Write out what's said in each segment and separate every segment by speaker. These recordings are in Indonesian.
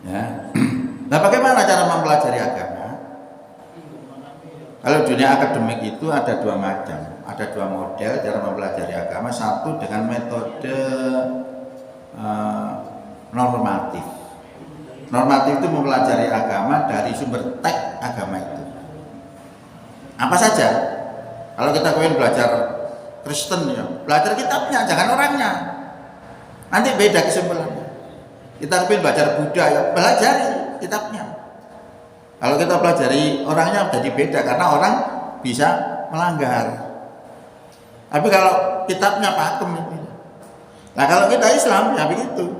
Speaker 1: Ya. Nah, bagaimana cara mempelajari agama? Kalau dunia akademik itu ada dua macam, ada dua model cara mempelajari agama. Satu dengan metode normatif. Normatif itu mempelajari agama dari sumber teks agama itu. Apa saja? Kalau kita ingin belajar Kristen ya, belajar kitabnya, jangan orangnya. Nanti beda kesimpulannya. Kita ingin belajar Buddha ya, belajar kitabnya. Kalau kita pelajari orangnya jadi beda karena orang bisa melanggar. Tapi kalau kitabnya pakem. Nah, kalau kita Islam ya begitu.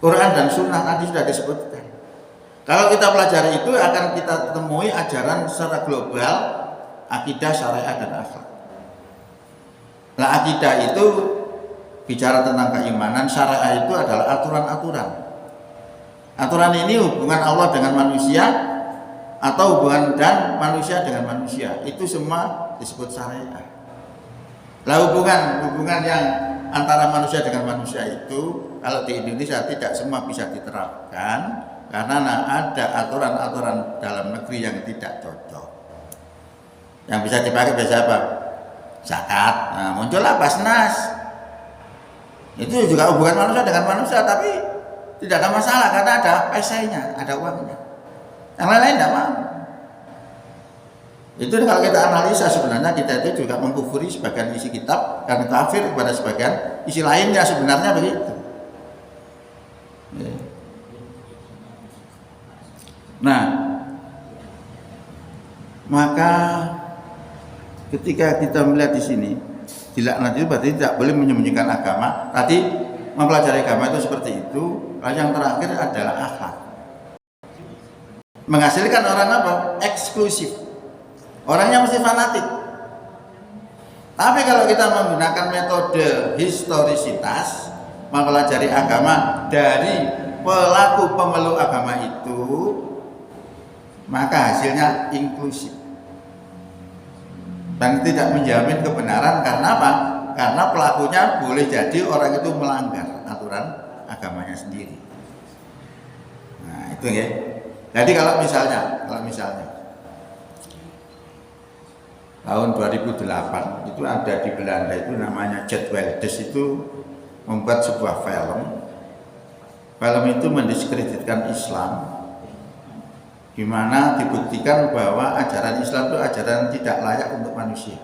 Speaker 1: Quran dan Sunnah tadi sudah disebutkan. Kalau kita pelajari itu akan kita temui ajaran secara global, akidah, syariat dan akhlak. Nah, akidah itu bicara tentang keimanan, syariat itu adalah aturan-aturan. Aturan ini hubungan Allah dengan manusia atau hubungan dan manusia dengan manusia. Itu semua disebut syariat. Lah hubungan yang antara manusia dengan manusia itu kalau di Indonesia tidak semua bisa diterapkan karena ada aturan-aturan dalam negeri yang tidak cocok. Yang bisa dipakai biasa apa? Zakat. Nah, muncullah Basnas. Itu juga hubungan manusia dengan manusia, tapi tidak ada masalah karena ada PC-nya, ada uangnya. Yang lain-lain tidak mau. Itu kalau kita analisa sebenarnya kita itu juga mengkufuri sebagian isi kitab dan kafir kepada sebagian isi lainnya, sebenarnya begitu. Nah, maka ketika kita melihat di sini dilaknat itu berarti tidak boleh menyembunyikan agama. Tadi mempelajari agama itu seperti itu. Lalu yang terakhir adalah akhlak. Menghasilkan orang apa? Eksklusif. Orangnya mesti fanatik. Tapi kalau kita menggunakan metode historisitas, mempelajari agama dari pelaku pemeluk agama itu, maka hasilnya inklusif. Dan tidak menjamin kebenaran karena apa? Karena pelakunya boleh jadi orang itu melanggar aturan agamanya sendiri. Nah, itu ya. Jadi kalau misalnya tahun 2008 itu ada di Belanda itu namanya Geert Wilders itu membuat sebuah film. Film itu mendiskreditkan Islam, di mana dibuktikan bahwa ajaran Islam itu ajaran tidak layak untuk manusia.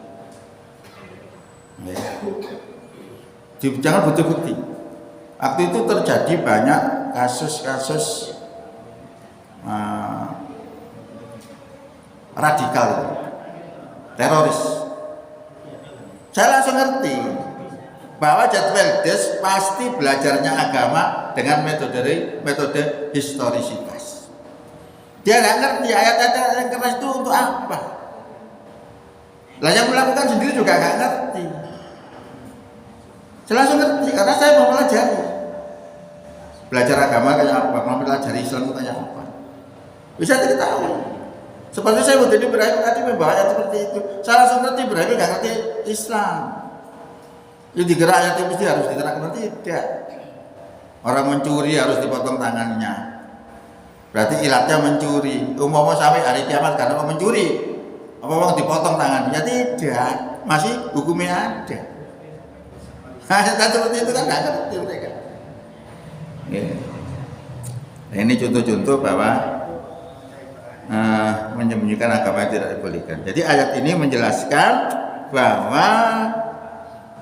Speaker 1: Ya. Jangan butuh bukti. Waktu itu terjadi banyak kasus-kasus radikal, teroris. Saya langsung ngerti bahwa Geert Wilders pasti belajarnya agama dengan metode historisitas. Dia nggak ngerti ayat-ayat yang keras itu untuk apa. Lah yang melakukan sendiri juga nggak ngerti. Saya langsung ngerti karena saya mau pelajari. Belajar agama kayak apa, mau pelajari Islam kayak apa. Bisa diketahui. Seperti saya waktu ini Ibrahim tadi membahas seperti itu. Saya langsung ngerti Ibrahim nggak ngerti Islam. Itu digerak ayat itu mesti harus diterapkan, tidak. Orang mencuri harus dipotong tangannya. Berarti ilatnya mencuri. Umpama sampai hari kiamat karena orang mencuri, apa dipotong tangannya? Tidak. Masih hukumnya ada. Nah, seperti itu kan nggak ngerti mereka. Ya. Nah, ini contoh-contoh bahwa menyembunyikan agama yang tidak dibolehkan. Jadi ayat ini menjelaskan bahwa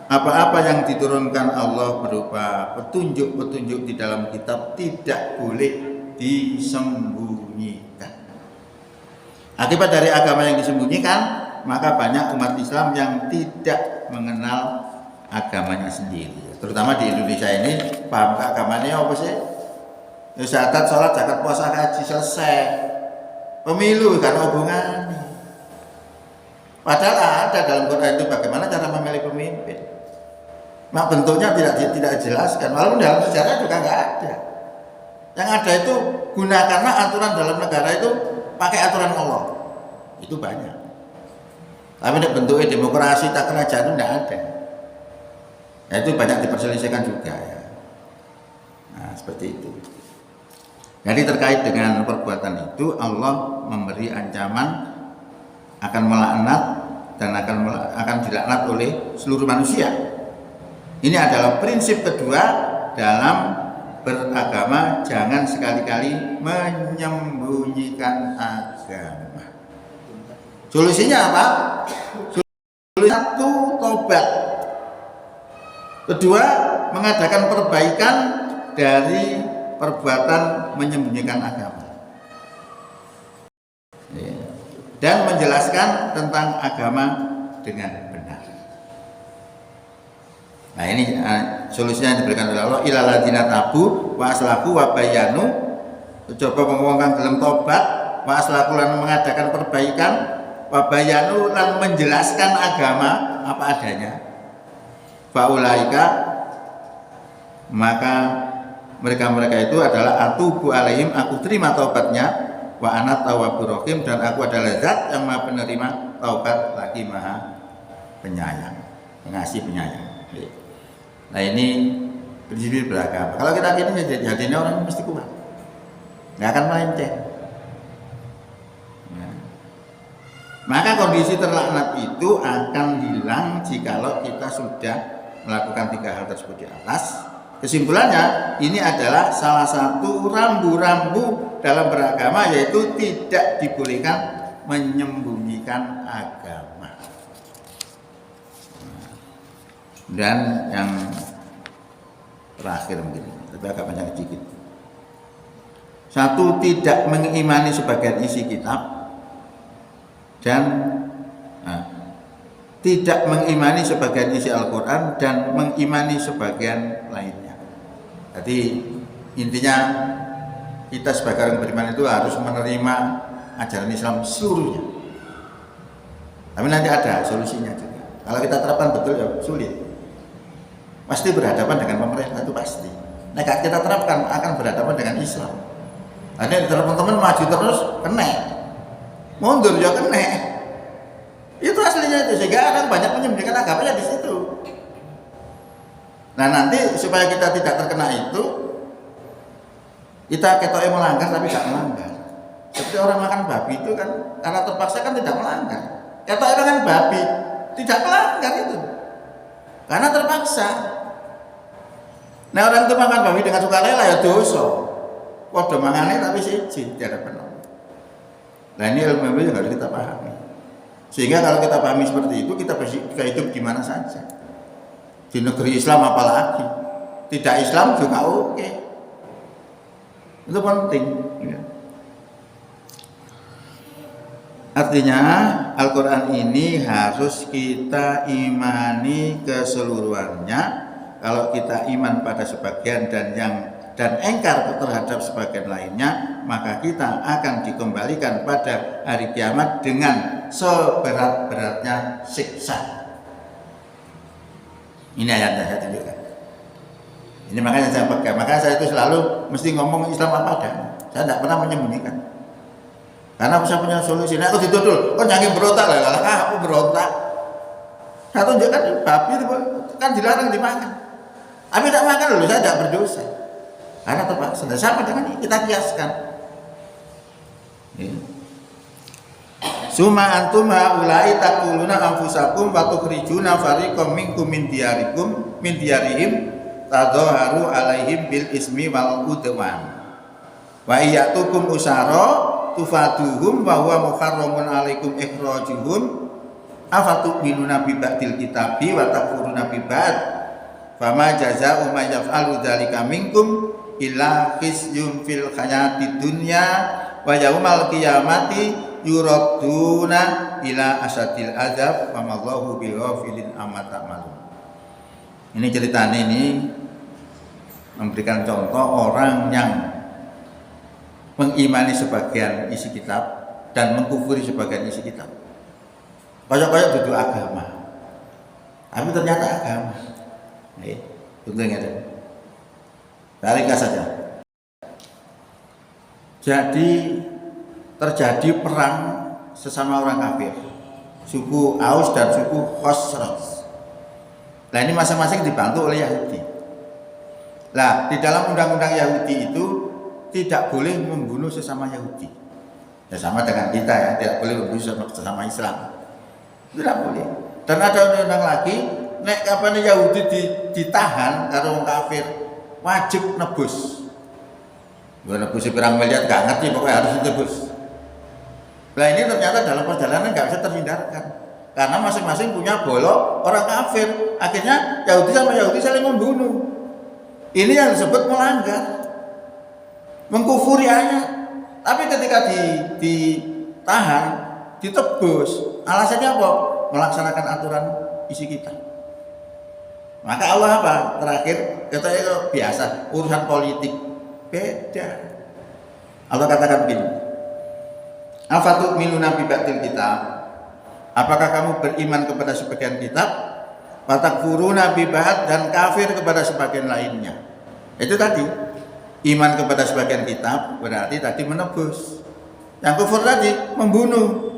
Speaker 1: apa-apa yang diturunkan Allah berupa petunjuk-petunjuk di dalam kitab tidak boleh disembunyikan. Akibat dari agama yang disembunyikan, maka banyak umat Islam yang tidak mengenal agamanya sendiri. Terutama di Indonesia ini, paham agamanya apa sih? Syahadat, sholat, zakat, puasa, haji, selesai. Pemilu kan hubungannya. Padahal ada dalam Quran itu bagaimana cara memilih pemimpin. Nah, bentuknya tidak dijelaskan. Walaupun dalam sejarah juga nggak ada. Yang ada itu gunakanlah aturan dalam negara itu pakai aturan Allah. Itu banyak. Tapi bentuknya demokrasi tak kerajaan itu tidak ada. Nah, itu banyak diperselisihkan juga ya. Nah, seperti itu. Jadi terkait dengan perbuatan itu Allah memberi ancaman akan melaknat dan akan dilaknat oleh seluruh manusia. Ini adalah prinsip kedua dalam beragama, jangan sekali-kali menyembunyikan agama. Solusinya apa? Satu, tobat. Kedua, mengadakan perbaikan dari perbuatan menyembunyikan agama. Dan menjelaskan tentang agama dengan benar. Nah ini solusinya yang diberikan oleh Allah. Ilal ladzina tabu wa aslahu wa bayanu. Coba mengomongkan dalam tobat, wa aslahu lan mengadakan perbaikan, wa bayanu lan menjelaskan agama apa adanya. Faulaika, maka mereka-mereka itu adalah atubu alaihim, aku terima taubatnya, wa ana tawwabur rahim, dan aku adalah zat yang maha penerima taubat lagi maha penyayang, pengasih penyayang. Nah ini prinsip beragama. Kalau kita gini jadinya orang mesti kuat, nggak akan melenceng. Ya. Maka kondisi terlaknat itu akan hilang jikalau kita sudah melakukan 3 hal tersebut di atas. Kesimpulannya, ini adalah salah satu rambu-rambu dalam beragama, yaitu tidak dibolehkan menyembunyikan agama. Dan yang terakhir mungkin, tapi agak panjang sedikit. 1, tidak mengimani sebagian isi kitab, dan tidak mengimani sebagian isi Al-Quran, dan mengimani sebagian lainnya. Jadi intinya kita sebagai orang beriman itu harus menerima ajaran Islam seluruhnya. Tapi nanti ada solusinya juga. Kalau kita terapkan betul ya sulit. Pasti berhadapan dengan pemerintah, itu pasti. Nah kita terapkan akan berhadapan dengan Islam. Nanti teman-teman maju terus kena, mundur ya kena. Itu aslinya itu, sehingga orang banyak menyembunyikan agamanya di situ. Nah nanti supaya kita tidak terkena itu, kita ketoknya melanggar tapi tidak melanggar. Seperti orang makan babi itu kan, karena terpaksa kan tidak melanggar. Ketoknya makan babi tidak melanggar itu, karena terpaksa. Nah orang itu makan babi dengan sukarela ya dosa. Waduh mangannya tapi siji tidak penuh. Nah ini ilmu yang harus kita pahami. Sehingga kalau kita pahami seperti itu, kita hidup di mana saja. Di negeri Islam apalagi, tidak Islam juga oke. Itu penting. Artinya Al-Quran ini harus kita imani keseluruhannya. Kalau kita iman pada sebagian dan engkar terhadap sebagian lainnya, maka kita akan dikembalikan pada hari kiamat dengan seberat-beratnya siksa. Ini ayatnya saya tunjukkan. Ini makanya saya pegang. Makanya saya itu selalu mesti ngomong Islam apa adanya. Saya tidak pernah menyembunyikan. Karena saya punya solusi. Nah aku dituduh, kok nyanyi berontak lah. Aku berontak. Saya tunjukkan babi itu kan dilarang dimakan. Tapi tidak makan dulu, saya tidak berdosa. Karena terpaksa. Sama dengan ini kita kiaskan. Suma antum haulai taquluna anfusakum wa tukhrijuna fariqam minkum min diyarihim tadhaharu alaihim bil ismi wal udwan wa iyatukum usara tufaduhum wa huwa muharramun alaikum ikhrajuhum afatu'minuna bi ba'dil kitabi wa takfuruna bi ba'd fama jazaa'u may yaf'alu dzalika minkum illa khizyun fil hayatid dunya wa yaumal qiyamati yuraduna ila asadil azab wa mallahu bighafilin amma ta'malun. Ini ceritanya ini memberikan contoh orang yang mengimani sebagian isi kitab dan mengkufuri sebagian isi kitab. Kayak duduk agama, tapi ternyata agama. Tentunya ada. Tarik saja. Jadi terjadi perang sesama orang kafir, suku Aus dan suku Khosraj. Nah ini masing-masing dibantu oleh Yahudi. Nah di dalam undang-undang Yahudi itu tidak boleh membunuh sesama Yahudi. Ya sama dengan kita ya, tidak boleh membunuh sesama Islam. Tidak boleh. Dan ada undang-undang lagi, nek kapan Yahudi ditahan karo wong kafir, wajib nebus. Gua nebus pirang miliar gak ngerti, pokoknya harus ditebus. Nah ini ternyata dalam perjalanan nggak bisa terhindarkan, karena masing-masing punya bolok orang kafir. Akhirnya Yahudi sama Yahudi saling membunuh. Ini yang disebut melanggar, mengkufuri ayat. Tapi ketika ditahan, ditebus, alasannya apa? Melaksanakan aturan isi kita. Maka Allah apa? Terakhir katanya biasa urusan politik beda. Allah katakan begini, afatu'minuna bi ba'dil kitab? Apakah kamu beriman kepada sebagian kitab? Fatakfuruna bi ba'd, dan kafir kepada sebagian lainnya. Itu tadi iman kepada sebagian kitab berarti tadi menebus. Yang kufur tadi membunuh.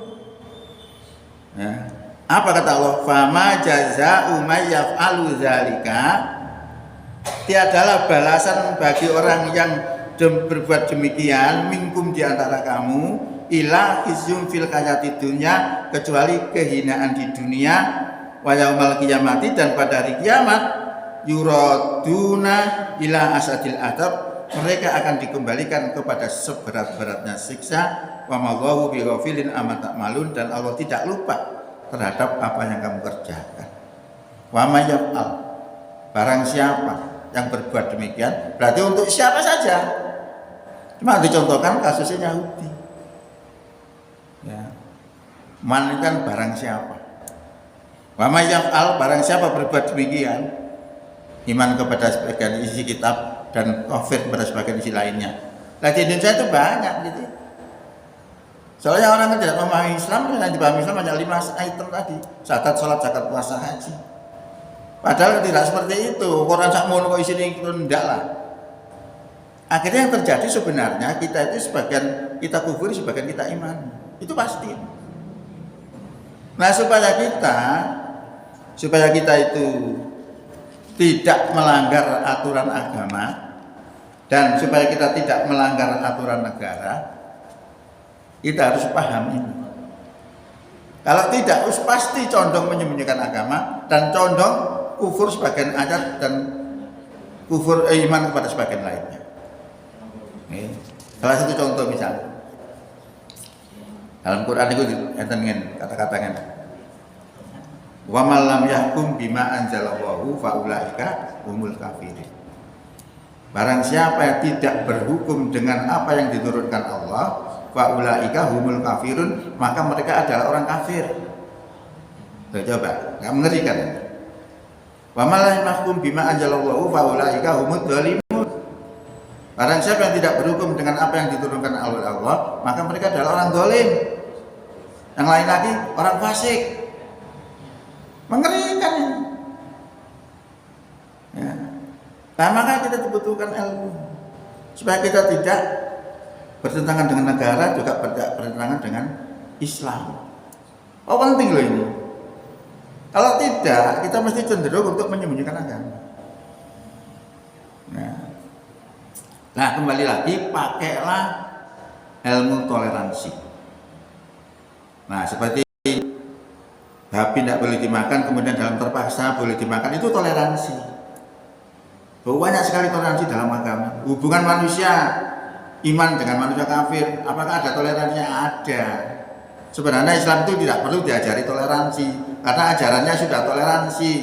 Speaker 1: Ya. Apa kata Allah? Fama jazaa'u may yaf'alu dzalika, tiadalah balasan bagi orang yang berbuat demikian minkum di antara kamu ila khizyun fil hayati dunya, kecuali kehinaan di dunia, wa yaumal qiyamati, dan pada hari kiamat yuraduna ila asadil adab, mereka akan dikembalikan kepada seberat-beratnya siksa. Wa mallahu bighafilin amma ta'malun, dan Allah tidak lupa terhadap apa yang kamu kerjakan. Wa may yaf'al, barang siapa yang berbuat demikian, berarti untuk siapa saja. Cuma dicontohkan kasusnya Yahudi. Ya. Man kan barang siapa. Wa may yaf'al, barang siapa berbuat demikian, iman kepada sebagian isi kitab dan kafir kepada sebagian isi lainnya. Nah di Indonesia itu banyak gitu. Soalnya orang yang tidak memahami Islam, yang dipahami Islam hanya 5 item tadi: syahadat, sholat, zakat, puasa, haji. Padahal tidak seperti itu. Quran sakmono kok isine rendah lah. Akhirnya yang terjadi sebenarnya kita itu sebagian kita kufur, sebagian kita iman. Itu pasti. Nah supaya kita itu tidak melanggar aturan agama, dan supaya kita tidak melanggar aturan negara, kita harus paham ini. Kalau tidak, pasti condong menyembunyikan agama dan condong kufur sebagian ayat dan kufur iman kepada sebagian lainnya. Ini salah satu contoh misalnya dalam Quran itu kata-katanya, wa man lam yahkum bima anzalallahu fa ulaika humul kafirin. Barang siapa yang tidak berhukum dengan apa yang diturunkan Allah, fa ulaika humul kafirun, maka mereka adalah orang kafir. Coba, enggak mengerikan? Wa man lam yahkum bima anzalallahu fa ulaika humud dzalimun. Barang siapa yang tidak berhukum dengan apa yang diturunkan oleh Allah, maka mereka adalah orang zalim. Yang lain lagi orang fasik. Mengerikan ini. Ya. Nah, maka kita dibutuhkan ilmu supaya kita tidak bertentangan dengan negara, juga bertentangan dengan Islam. Oh penting loh ini. Kalau tidak, kita mesti cenderung untuk menyembunyikan agama. Nah kembali lagi, pakailah ilmu toleransi. Nah seperti babi tidak boleh dimakan, kemudian dalam terpaksa boleh dimakan, itu toleransi. Banyak sekali toleransi dalam agama. Hubungan manusia, iman dengan manusia kafir, apakah ada toleransinya? Ada. Sebenarnya Islam itu tidak perlu diajari toleransi, karena ajarannya sudah toleransi.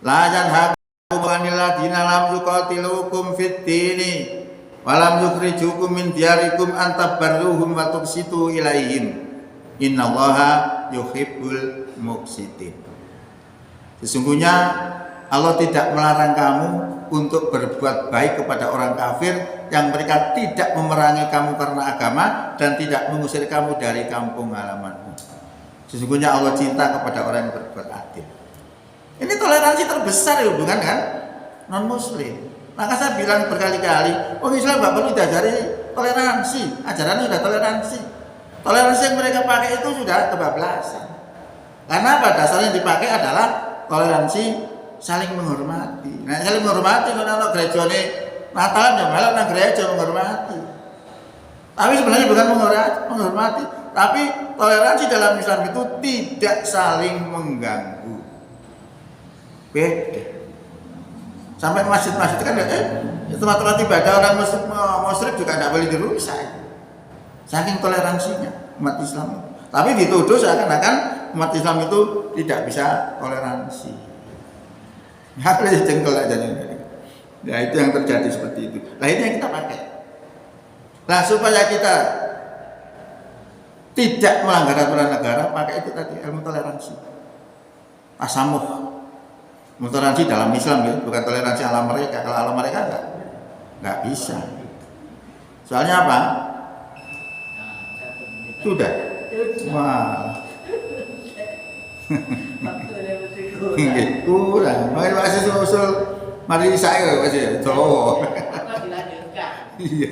Speaker 1: La yanhakum 'anil ladzina lam yuqatilukum fid dini wa lam yukhrijukum min diyarikum an tabarruhum wa tuqsitu ilaihim. Innallaha yuhibbul muqsitin. Sesungguhnya Allah tidak melarang kamu untuk berbuat baik kepada orang kafir yang mereka tidak memerangi kamu karena agama dan tidak mengusir kamu dari kampung halamanmu. Sesungguhnya Allah cinta kepada orang yang berbuat adil. Ini toleransi terbesar ya, hubungan kan non muslim. Maka saya bilang berkali-kali, Islam nggak perlu diajari toleransi, ajarannya sudah toleransi. Toleransi yang mereka pakai itu sudah kebablasan. Karena apa? Dasarnya dipakai adalah toleransi saling menghormati. Nah, saling menghormati kalau gerejane Natalan ya melok nang gereja menghormati. Tapi sebenarnya bukan menghormati, tapi toleransi dalam Islam itu tidak saling mengganggu. Beda. Sampai masjid-masjid kan tempat-tempat ibadah orang musyrik juga tidak boleh dirusak. Saking toleransinya umat Islam. Tapi dituduh seakan-akan umat Islam itu tidak bisa toleransi. Habis jengkel aja nih. Nah itu yang terjadi seperti itu. Nah ini yang kita pakai. Nah supaya kita tidak melanggar aturan negara, pakai itu tadi ilmu toleransi. Tasamuh. Toleransi dalam Islam ya, bukan toleransi ala mereka. Kalau ala mereka enggak bisa. Soalnya apa? Sudah. Wah. Kurang. Masih usul mari saya masih cowok. Iya.